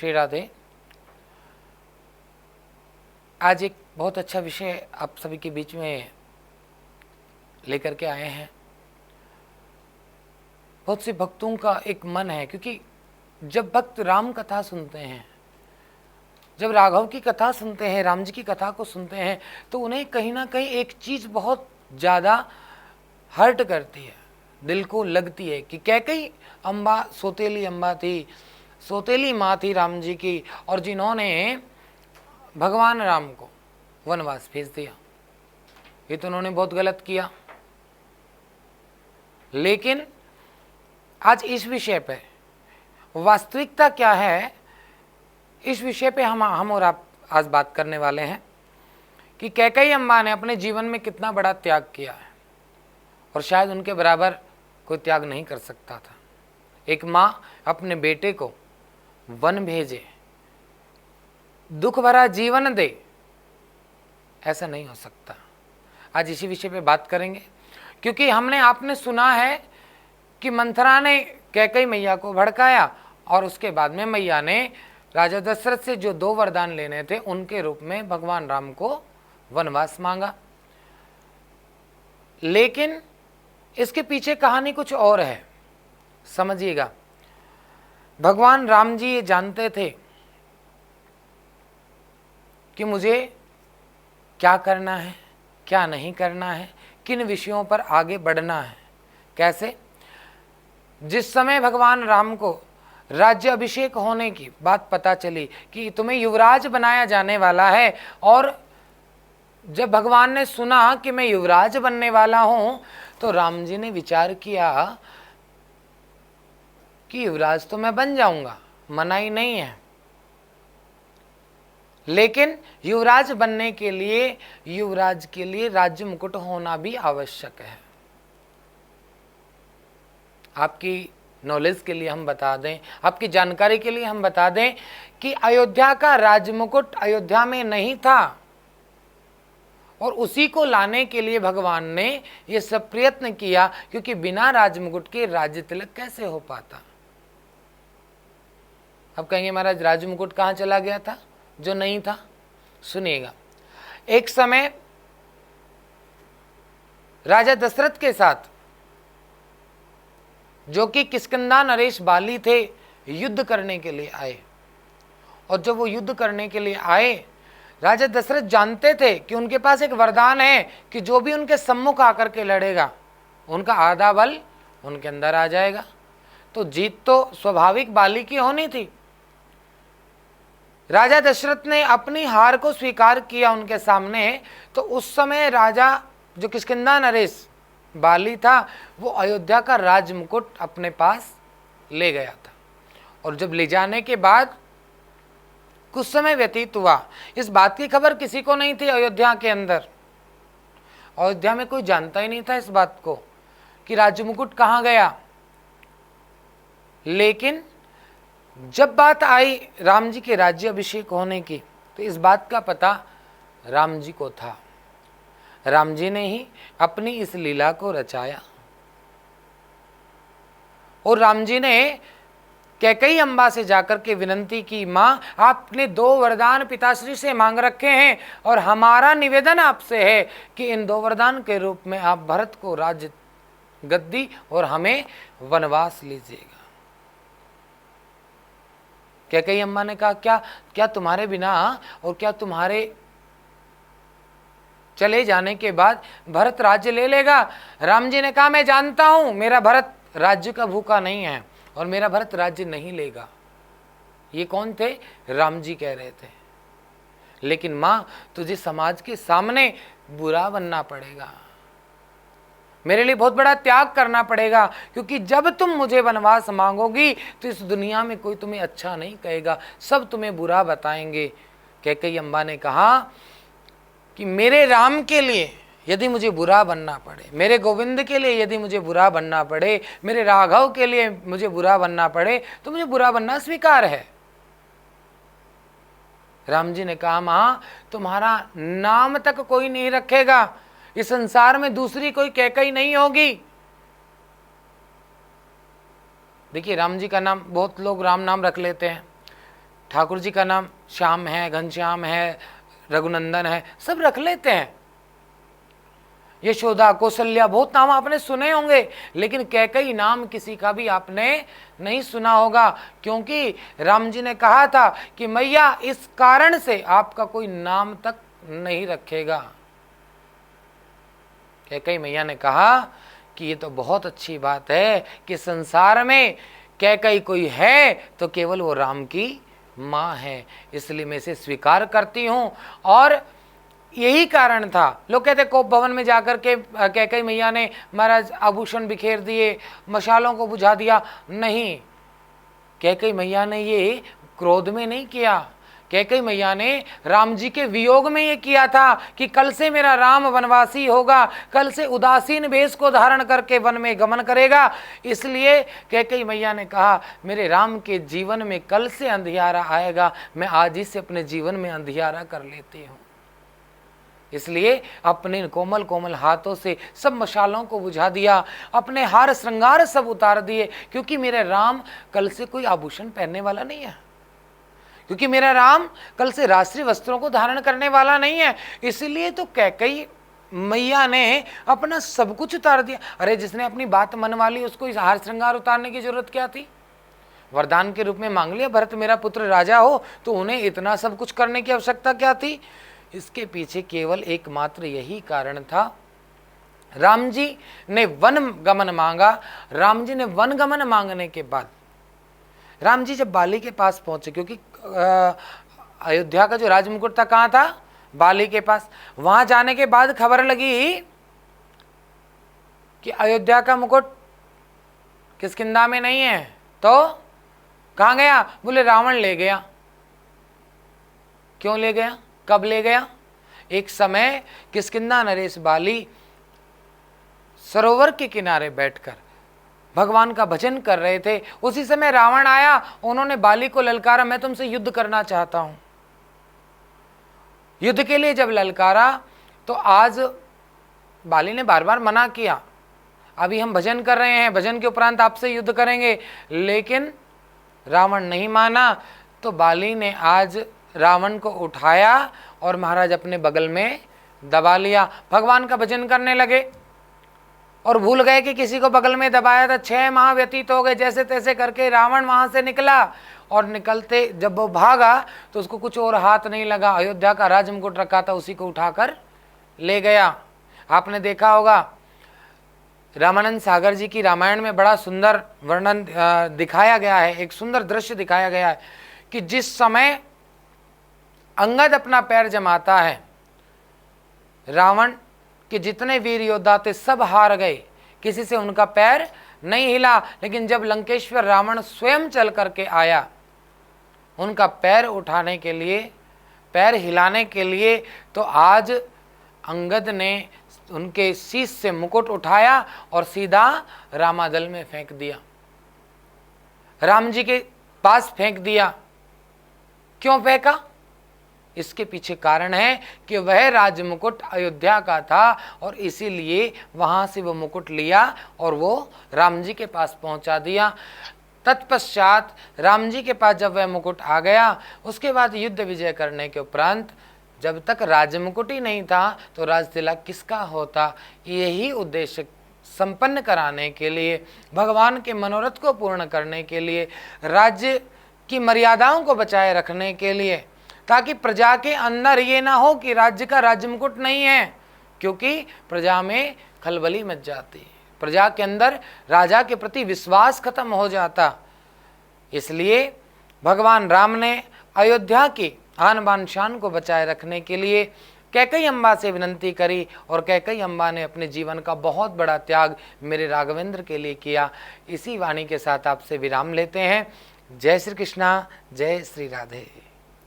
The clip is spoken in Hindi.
श्री राधे। आज एक बहुत अच्छा विषय आप सभी के बीच में लेकर के आए हैं। बहुत से भक्तों का एक मन है, क्योंकि जब भक्त राम कथा सुनते हैं, जब राघव की कथा सुनते हैं, राम जी की कथा को सुनते हैं, तो उन्हें कहीं ना कहीं एक चीज़ बहुत ज़्यादा हर्ट करती है, दिल को लगती है कि कैकई अम्बा सौतेली अम्बा थी, सौतेली माँ थी राम जी की, और जिन्होंने भगवान राम को वनवास भेज दिया। ये तो उन्होंने बहुत गलत किया। लेकिन आज इस विषय पे वास्तविकता क्या है, इस विषय पे हम और आप आज बात करने वाले हैं कि कैकई अम्बा ने अपने जीवन में कितना बड़ा त्याग किया है, और शायद उनके बराबर कोई त्याग नहीं कर सकता था। एक माँ अपने बेटे को वन भेजे, दुख भरा जीवन दे, ऐसा नहीं हो सकता। आज इसी विषय पे बात करेंगे, क्योंकि आपने सुना है कि मंथरा ने कैकई मैया को भड़काया, और उसके बाद में मैया ने राजा दशरथ से जो 2 वरदान लेने थे उनके रूप में भगवान राम को वनवास मांगा। लेकिन इसके पीछे कहानी कुछ और है, समझिएगा। भगवान राम जी ये जानते थे कि मुझे क्या करना है, क्या नहीं करना है, किन विषयों पर आगे बढ़ना है, कैसे। जिस समय भगवान राम को राज्य अभिषेक होने की बात पता चली कि तुम्हें युवराज बनाया जाने वाला है, और जब भगवान ने सुना कि मैं युवराज बनने वाला हूं, तो राम जी ने विचार किया कि युवराज तो मैं बन जाऊंगा, मनाही नहीं है, लेकिन युवराज बनने के लिए, युवराज के लिए राज्य मुकुट होना भी आवश्यक है। आपकी नॉलेज के लिए हम बता दें, आपकी जानकारी के लिए हम बता दें कि अयोध्या का राजमुकुट अयोध्या में नहीं था, और उसी को लाने के लिए भगवान ने ये सब प्रयत्न किया, क्योंकि बिना राजमुकुट के राज्य तिलक कैसे हो पाता। अब कहेंगे महाराज राजमुकुट कहाँ चला गया था जो नहीं था। सुनिएगा, एक समय राजा दशरथ के साथ, जो कि किष्किंधा नरेश बाली थे, युद्ध करने के लिए आए, और जब वो युद्ध करने के लिए आए, राजा दशरथ जानते थे कि उनके पास एक वरदान है कि जो भी उनके सम्मुख आकर के लड़ेगा, उनका आधा बल उनके अंदर आ जाएगा। तो जीत तो स्वाभाविक बाली की होनी थी। राजा दशरथ ने अपनी हार को स्वीकार किया उनके सामने। तो उस समय राजा जो किष्किंधा नरेश बाली था, वो अयोध्या का राजमुकुट अपने पास ले गया था, और जब ले जाने के बाद कुछ समय व्यतीत हुआ, इस बात की खबर किसी को नहीं थी अयोध्या के अंदर। अयोध्या में कोई जानता ही नहीं था इस बात को कि राजमुकुट कहाँ गया। लेकिन जब बात आई राम जी के राज्य अभिषेक होने की, तो इस बात का पता राम जी को था। राम जी ने ही अपनी इस लीला को रचाया, और राम जी ने कैकई अम्बा से जाकर के विनंती की, माँ आपने 2 वरदान पिताश्री से मांग रखे हैं, और हमारा निवेदन आपसे है कि इन 2 वरदान के रूप में आप भरत को राज्य गद्दी और हमें वनवास लीजिएगा। कैकई अम्बा ने कहा, क्या तुम्हारे बिना और क्या तुम्हारे चले जाने के बाद भरत राज्य ले लेगा। राम जी ने कहा, मैं जानता हूं मेरा भरत राज्य का भूखा नहीं है, और मेरा भरत राज्य नहीं लेगा। ये कौन थे? राम जी कह रहे थे। लेकिन मां, तुझे समाज के सामने बुरा बनना पड़ेगा, मेरे लिए बहुत बड़ा त्याग करना पड़ेगा, क्योंकि जब तुम मुझे वनवास मांगोगी तो इस दुनिया में कोई तुम्हें अच्छा नहीं कहेगा, सब तुम्हें बुरा बताएंगे। कैकई अम्बा ने कहा कि मेरे राम के लिए यदि मुझे बुरा बनना पड़े, मेरे गोविंद के लिए यदि मुझे बुरा बनना पड़े, मेरे राघव के लिए मुझे बुरा बनना पड़े, तो मुझे बुरा बनना स्वीकार है। राम जी ने कहा, मां तुम्हारा नाम तक कोई नहीं रखेगा, इस संसार में दूसरी कोई कैकई नहीं होगी। देखिए, राम जी का नाम बहुत लोग राम नाम रख लेते हैं, ठाकुर जी का नाम श्याम है, घनश्याम है, रघुनंदन है, सब रख लेते हैं। यशोदा, कौशल्या, बहुत नाम आपने सुने होंगे, लेकिन कैकई नाम किसी का भी आपने नहीं सुना होगा, क्योंकि राम जी ने कहा था कि मैया इस कारण से आपका कोई नाम तक नहीं रखेगा। कैकई मैया ने कहा कि ये तो बहुत अच्छी बात है कि संसार में कैकई कोई है तो केवल वो राम की माँ है, इसलिए मैं इसे स्वीकार करती हूं। और यही कारण था, लोग कहते कोप भवन में जाकर के कैकई मैया ने महाराज आभूषण बिखेर दिए, मशालों को बुझा दिया। नहीं, कैकई मैया ने ये क्रोध में नहीं किया। कैकई मैया ने राम जी के वियोग में ये किया था कि कल से मेरा राम वनवासी होगा, कल से उदासीन वेश को धारण करके वन में गमन करेगा। इसलिए कैकई मैया ने कहा मेरे राम के जीवन में कल से अंधियारा आएगा, मैं आज ही से अपने जीवन में अंधियारा कर लेती हूँ। इसलिए अपने कोमल कोमल हाथों से सब मशालों को बुझा दिया, अपने हार श्रृंगार सब उतार दिए, क्योंकि मेरे राम कल से कोई आभूषण पहनने वाला नहीं है, क्योंकि मेरा राम कल से राष्ट्रीय वस्त्रों को धारण करने वाला नहीं है। इसलिए तो कैकई मैया ने अपना सब कुछ उतार दिया। अरे जिसने अपनी बात मनवा ली उसको इस हार श्रृंगार उतारने की जरूरत क्या थी? वरदान के रूप में मांग लिया भरत मेरा पुत्र राजा हो, तो उन्हें इतना सब कुछ करने की आवश्यकता क्या थी? इसके पीछे केवल एकमात्र यही कारण था, राम जी ने वन गमन मांगा। राम जी ने वन गमन मांगने के बाद राम जी जब बाली के पास पहुंचे, क्योंकि अयोध्या का जो राजमुकुट था कहाँ था? बाली के पास। वहां जाने के बाद खबर लगी कि अयोध्या का मुकुट किष्किंधा में नहीं है, तो कहाँ गया? बोले रावण ले गया। क्यों ले गया? कब ले गया? एक समय किष्किंधा नरेश बाली सरोवर के किनारे बैठकर भगवान का भजन कर रहे थे। उसी समय रावण आया, उन्होंने बाली को ललकारा, मैं तुमसे युद्ध करना चाहता हूं। युद्ध के लिए जब ललकारा तो आज बाली ने बार बार मना किया, अभी हम भजन कर रहे हैं, भजन के उपरांत आपसे युद्ध करेंगे, लेकिन रावण नहीं माना। तो बाली ने आज रावण को उठाया और महाराज अपने बगल में दबा लिया। भगवान का भजन करने लगे और भूल गए कि किसी को बगल में दबाया था। 6 माह व्यतीत हो गए, जैसे तैसे करके रावण वहां से निकला, और निकलते जब वो भागा तो उसको कुछ और हाथ नहीं लगा, अयोध्या का राजमुकुट रखा था उसी को उठाकर ले गया। आपने देखा होगा रामानंद सागर जी की रामायण में बड़ा सुंदर वर्णन दिखाया गया है, एक सुंदर दृश्य दिखाया गया है कि जिस समय अंगद अपना पैर जमाता है, रावण के जितने वीर योद्धा थे सब हार गए, किसी से उनका पैर नहीं हिला। लेकिन जब लंकेश्वर रावण स्वयं चल करके आया उनका पैर उठाने के लिए, पैर हिलाने के लिए, तो आज अंगद ने उनके शीश से मुकुट उठाया और सीधा रामादल में फेंक दिया, राम जी के पास फेंक दिया। क्यों फेंका? इसके पीछे कारण है कि वह राजमुकुट अयोध्या का था और इसीलिए वहां से वो मुकुट लिया और वो राम जी के पास पहुंचा दिया। तत्पश्चात राम जी के पास जब वह मुकुट आ गया, उसके बाद युद्ध विजय करने के उपरांत जब तक राजमुकुट ही नहीं था तो राजतिलक किसका होता? यही उद्देश्य संपन्न कराने के लिए, भगवान के मनोरथ को पूर्ण करने के लिए, राज्य की मर्यादाओं को बचाए रखने के लिए, ताकि प्रजा के अंदर ये ना हो कि राज्य का राज्य मुकुट नहीं है, क्योंकि प्रजा में खलबली मच जाती, प्रजा के अंदर राजा के प्रति विश्वास खत्म हो जाता। इसलिए भगवान राम ने अयोध्या की आन बान शान को बचाए रखने के लिए कैकई अम्बा से विनंती करी और कैकई अम्बा ने अपने जीवन का बहुत बड़ा त्याग मेरे राघवेंद्र के लिए किया। इसी वाणी के साथ आपसे विराम लेते हैं। जय श्री कृष्णा, जय श्री राधे।